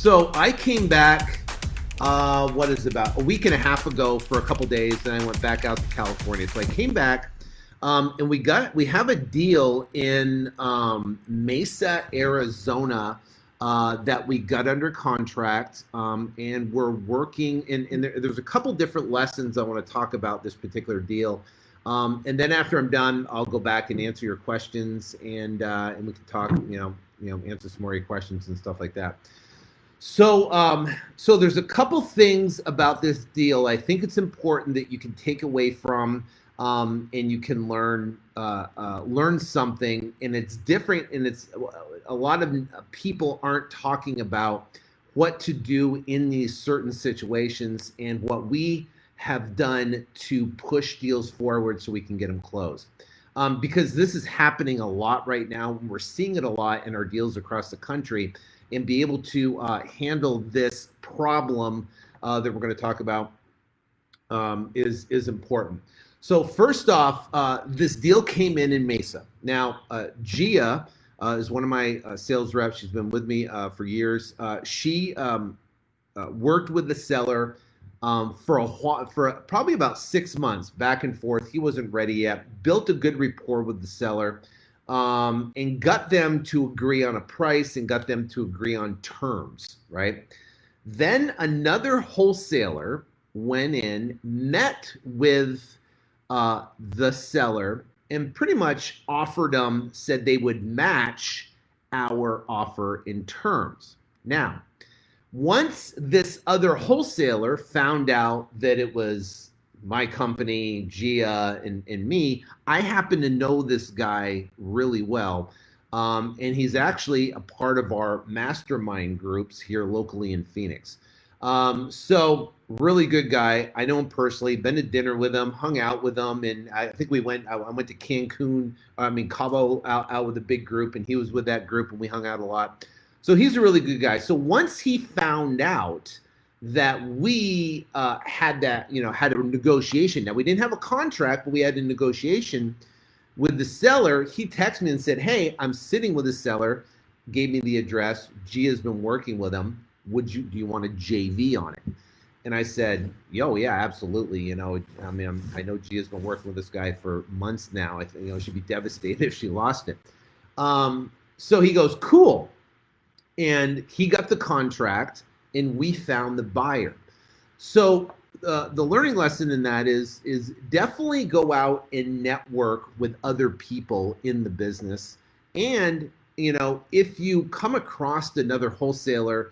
So I came back, what is it, about a week and a half ago for a couple days, and I went back out to California. So I came back, and we have a deal in Mesa, Arizona, that we got under contract, and we're working. And there's a couple different lessons I want to talk about this particular deal. And then after I'm done, I'll go back and answer your questions, and we can talk, answer some more of your questions and stuff like that. So there's a couple things about this deal I think it's important that you can take away from, and you can learn something, and it's different, and it's a lot of people aren't talking about what to do in these certain situations and what we have done to push deals forward so we can get them closed. Because this is happening a lot right now, and we're seeing it a lot in our deals across the country, and be able to handle this problem that we're going to talk about is important. So first off, this deal came in Mesa. Now, Gia is one of my sales reps. She's been with me for years. She worked with the seller for probably about 6 months, back and forth. He wasn't ready yet. Built a good rapport with the seller, and got them to agree on a price and got them to agree on terms, right? Then another wholesaler went in, met with the seller, and pretty much offered them, said they would match our offer in terms. Now, once this other wholesaler found out that it was my company, Gia, and me, I happen to know this guy really well. And he's actually a part of our mastermind groups here locally in Phoenix. So really good guy. I know him personally, been to dinner with him, hung out with him. And I think I went to Cancun, Cabo out with a big group, and he was with that group, and we hung out a lot. So he's a really good guy. So once he found out that we had a negotiation. Now, we didn't have a contract, but we had a negotiation with the seller. He texted me and said, "Hey, I'm sitting with the seller," gave me the address. Gia's been working with him. Do you want a JV on it? And I said, "Yo, yeah, absolutely. I know Gia's been working with this guy for months now. I think, she'd be devastated if she lost it." So he goes, "Cool." And he got the contract, and we found the buyer. So the learning lesson in that is definitely go out and network with other people in the business. And if you come across another wholesaler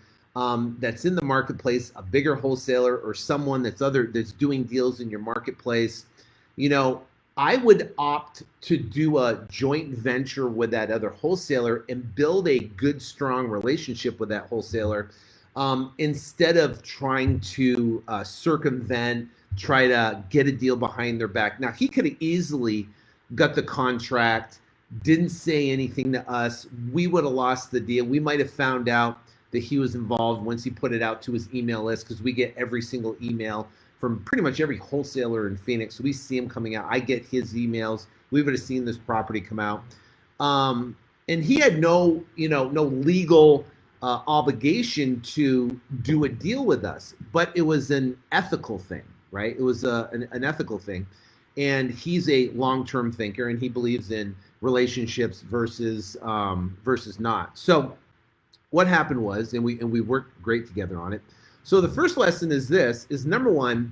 that's in the marketplace, a bigger wholesaler, or someone that's doing deals in your marketplace, I would opt to do a joint venture with that other wholesaler and build a good, strong relationship with that wholesaler, instead of trying to circumvent, try to get a deal behind their back. Now, he could have easily got the contract, didn't say anything to us. We would have lost the deal. We might have found out that he was involved once he put it out to his email list, because we get every single email from pretty much every wholesaler in Phoenix. So we see him coming out. I get his emails. We would have seen this property come out. And he had no legal obligation to do a deal with us, but it was an ethical thing, right? It was an ethical thing. And he's a long-term thinker, and he believes in relationships versus not. So what happened was, and we worked great together on it. So the first lesson is number one,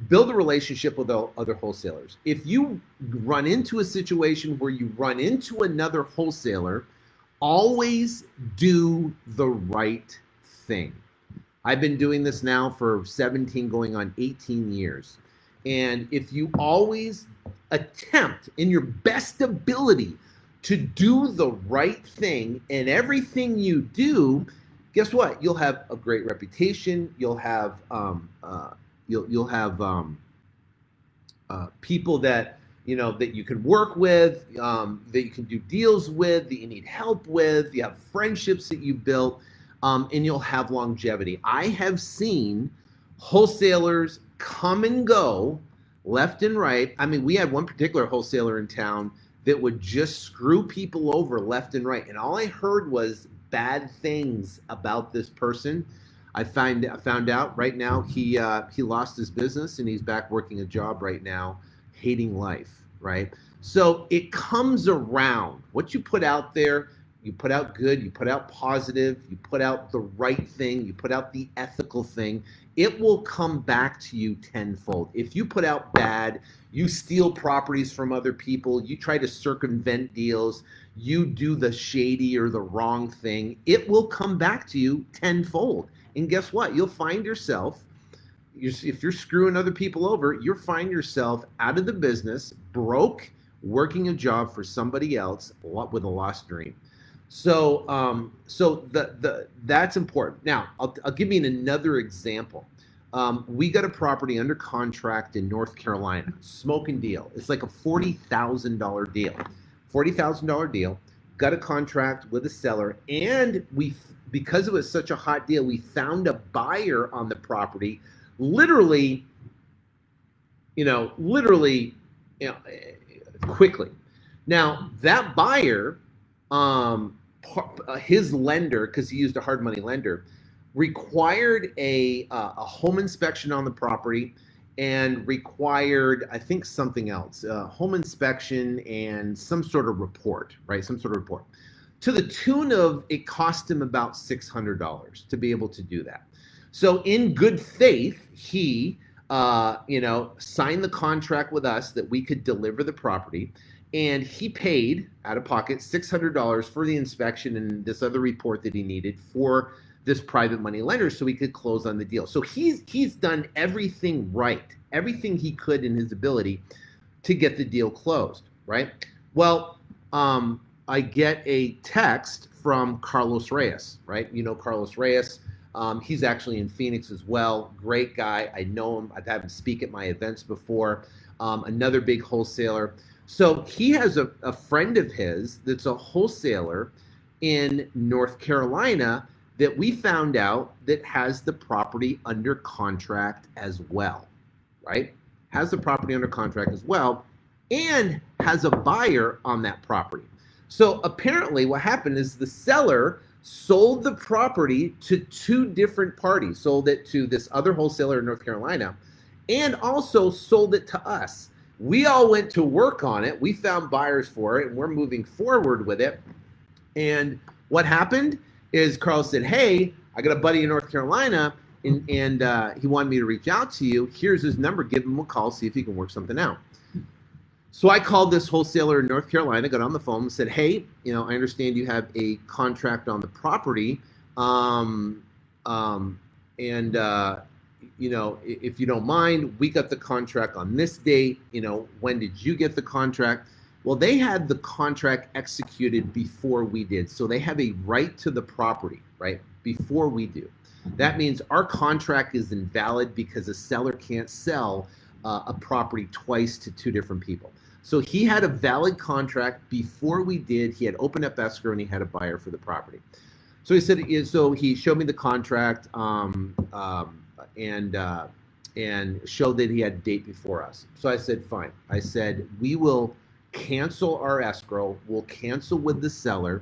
build a relationship with other wholesalers. If you run into a situation where you run into another wholesaler, always do the right thing. I've been doing this now for 17, going on 18 years. And if you always attempt in your best ability to do the right thing in everything you do, guess what? You'll have a great reputation. You'll have people that that you can work with, that you can do deals with, that you need help with. You have friendships that you built, and you'll have longevity. I have seen wholesalers come and go left and right. I mean, we had one particular wholesaler in town that would just screw people over left and right. And all I heard was bad things about this person. I found out right now he lost his business and he's back working a job right now, hating life, right? So it comes around. What you put out there, you put out good, you put out positive, you put out the right thing, you put out the ethical thing, it will come back to you tenfold. If you put out bad, you steal properties from other people, you try to circumvent deals, you do the shady or the wrong thing, it will come back to you tenfold. And guess what? You'll find yourself, if you're screwing other people over, you'll find yourself out of the business, broke, working a job for somebody else with a lost dream. So, that's important. Now, I'll give you another example. We got a property under contract in North Carolina, smoking deal. It's like a $40,000 deal. $40,000 deal. Got a contract with a seller, and because it was such a hot deal, we found a buyer on the property. Literally, quickly. Now that buyer, his lender, because he used a hard money lender, required a home inspection on the property and required, I think, something else, home inspection and some sort of report, right? Some sort of report. To the tune of, it cost him about $600 to be able to do that. So in good faith, he, signed the contract with us that we could deliver the property. And he paid out of pocket $600 for the inspection and this other report that he needed for this private money lender so he could close on the deal. So he's done everything right, everything he could in his ability to get the deal closed, right? Well, I get a text from Carlos Reyes, right? You know Carlos Reyes. He's actually in Phoenix as well. Great guy. I know him. I've had him speak at my events before. Another big wholesaler. So he has a friend of his that's a wholesaler in North Carolina that we found out that has the property under contract as well, right? Has the property under contract as well and has a buyer on that property. So apparently what happened is the seller sold the property to two different parties, sold it to this other wholesaler in North Carolina and also sold it to us. We all went to work on it. We found buyers for it and we're moving forward with it. And what happened is Carl said, hey, I got a buddy in North Carolina and he wanted me to reach out to you. Here's his number. Give him a call, see if he can work something out. So I called this wholesaler in North Carolina, got on the phone and said, hey, I understand you have a contract on the property. If you don't mind, we got the contract on this date. When did you get the contract? Well, they had the contract executed before we did. So they have a right to the property, right? Before we do. That means our contract is invalid because a seller can't sell a property twice to two different people. So he had a valid contract before we did. He had opened up escrow and he had a buyer for the property. So he said, so he showed me the contract and showed that he had a date before us. So I said, fine. I said, we will cancel our escrow. We'll cancel with the seller.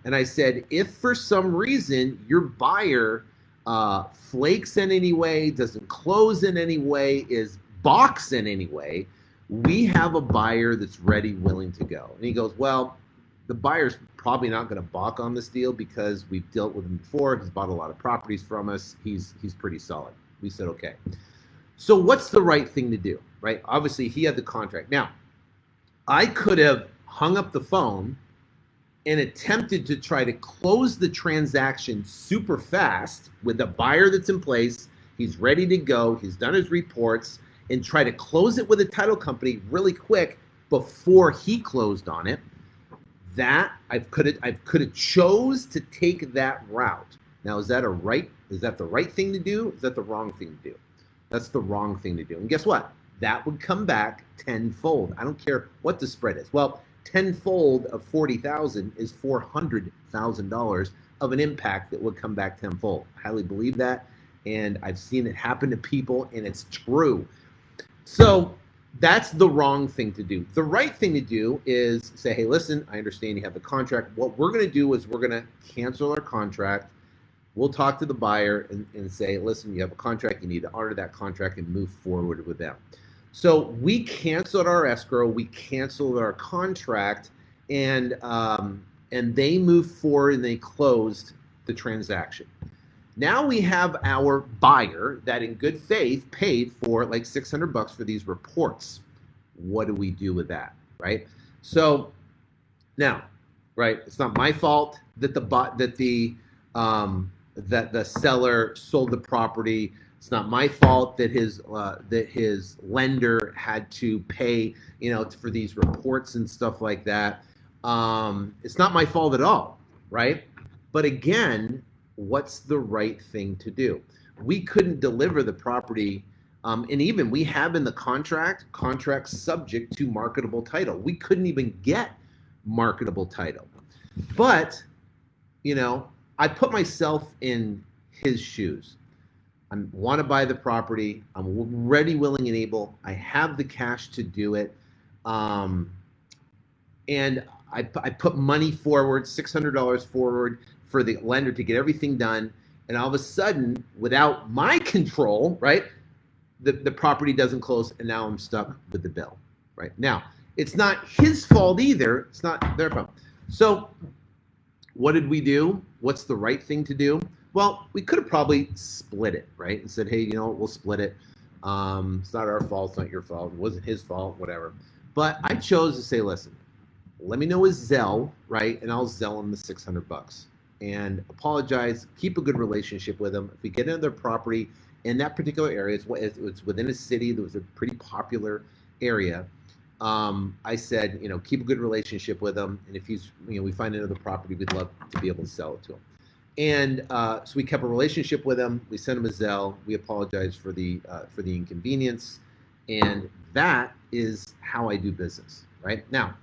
And I said, if for some reason your buyer flakes in any way, doesn't close in any way, is balks in any way, we have a buyer that's ready, willing to go. And he goes, well, the buyer's probably not going to balk on this deal because we've dealt with him before. He's bought a lot of properties from us. He's pretty solid. We said, okay. So what's the right thing to do, right? Obviously, he had the contract. Now, I could have hung up the phone and attempted to try to close the transaction super fast with the buyer that's in place. He's ready to go. He's done his reports and try to close it with a title company really quick before he closed on it. That I could have chose to take that route. Now, is that the right thing to do? Is that the wrong thing to do? That's the wrong thing to do. And guess what? That would come back tenfold. I don't care what the spread is. Well, tenfold of 40,000 is $400,000 of an impact that would come back tenfold. I highly believe that, and I've seen it happen to people, and it's true. So That's the wrong thing to do. The right thing to do is say, hey, listen, I understand you have the contract. What we're going to do is we're going to cancel our contract. We'll talk to the buyer and say, listen, you have a contract. You need to honor that contract and move forward with them. So we canceled our escrow. We canceled our contract, and they moved forward and they closed the transaction. Now we have our buyer that in good faith paid for like $600 for these reports. What do we do with that, right? So now, right, it's not my fault that the seller sold the property. It's not my fault that his lender had to pay, for these reports and stuff like that. It's not my fault at all, right? But again, what's the right thing to do? We couldn't deliver the property, and even we have in the contract subject to marketable title. We couldn't even get marketable title. But, I put myself in his shoes. I want to buy the property. I'm ready, willing, and able. I have the cash to do it. And I put money forward, $600 forward for the lender to get everything done. And all of a sudden, without my control, right, the property doesn't close, and now I'm stuck with the bill, right? Now, it's not his fault either. It's not their fault. So what did we do? What's the right thing to do? Well, we could have probably split it, right? And said, hey, we'll split it. It's not our fault. It's not your fault. It wasn't his fault, whatever. But I chose to say, listen, let me know his Zelle, right? And I'll Zelle him the $600 and apologize, keep a good relationship with him. If we get into their property in that particular area, it's within a city that was a pretty popular area. I said, keep a good relationship with him. And if he's, we find another property, we'd love to be able to sell it to him. And so we kept a relationship with him. We sent him a Zelle. We apologized for the inconvenience. And that is how I do business, right? Now,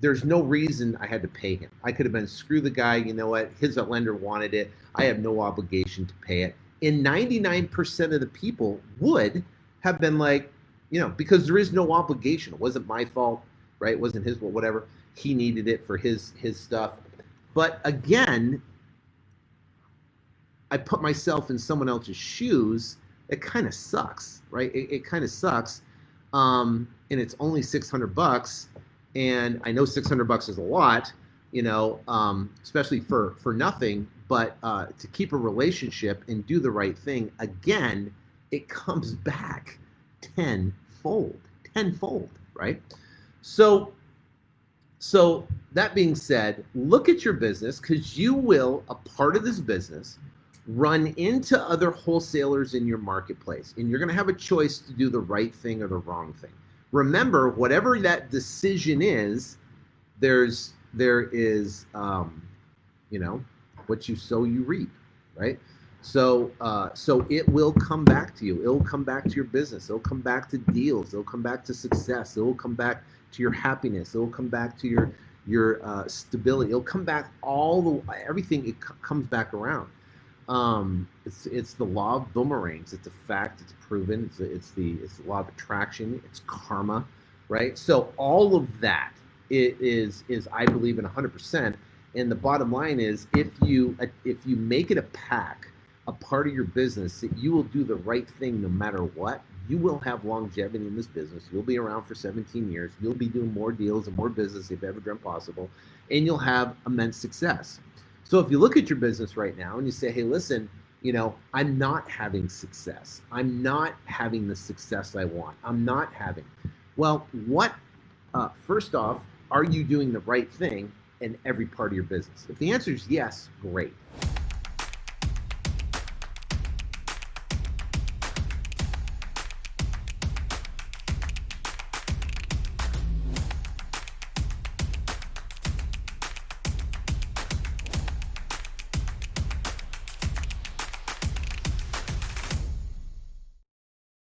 there's no reason I had to pay him. I could have been, screw the guy, you know what? His lender wanted it. I have no obligation to pay it. And 99% of the people would have been like, because there is no obligation. It wasn't my fault, right? It wasn't his fault, whatever. He needed it for his stuff. But again, I put myself in someone else's shoes. It kind of sucks, right? It kind of sucks. And it's only $600. And I know $600 is a lot, especially for nothing. But to keep a relationship and do the right thing, again, it comes back tenfold, right? So that being said, look at your business, because you will, a part of this business, run into other wholesalers in your marketplace, and you're going to have a choice to do the right thing or the wrong thing. Remember, whatever that decision is, there is what you sow, you reap, right? So it will come back to you. It will come back to your business. It'll come back to deals. It'll come back to success. It will come back to your happiness. It will come back to your stability. It'll come back everything. It comes back around. It's the law of boomerangs. It's a fact. It's proven. It's the law of attraction. It's karma, right? So all of that is I believe in 100%. And the bottom line is, if you make it a part of your business, that you will do the right thing no matter what, you will have longevity in this business. You'll be around for 17 years. You'll be doing more deals and more business if ever dreamt possible, and you'll have immense success. So if you look at your business right now and you say, hey, listen, I'm not having success. I'm not having the success I want. I'm not having. Well, first off, are you doing the right thing in every part of your business? If the answer is yes, great.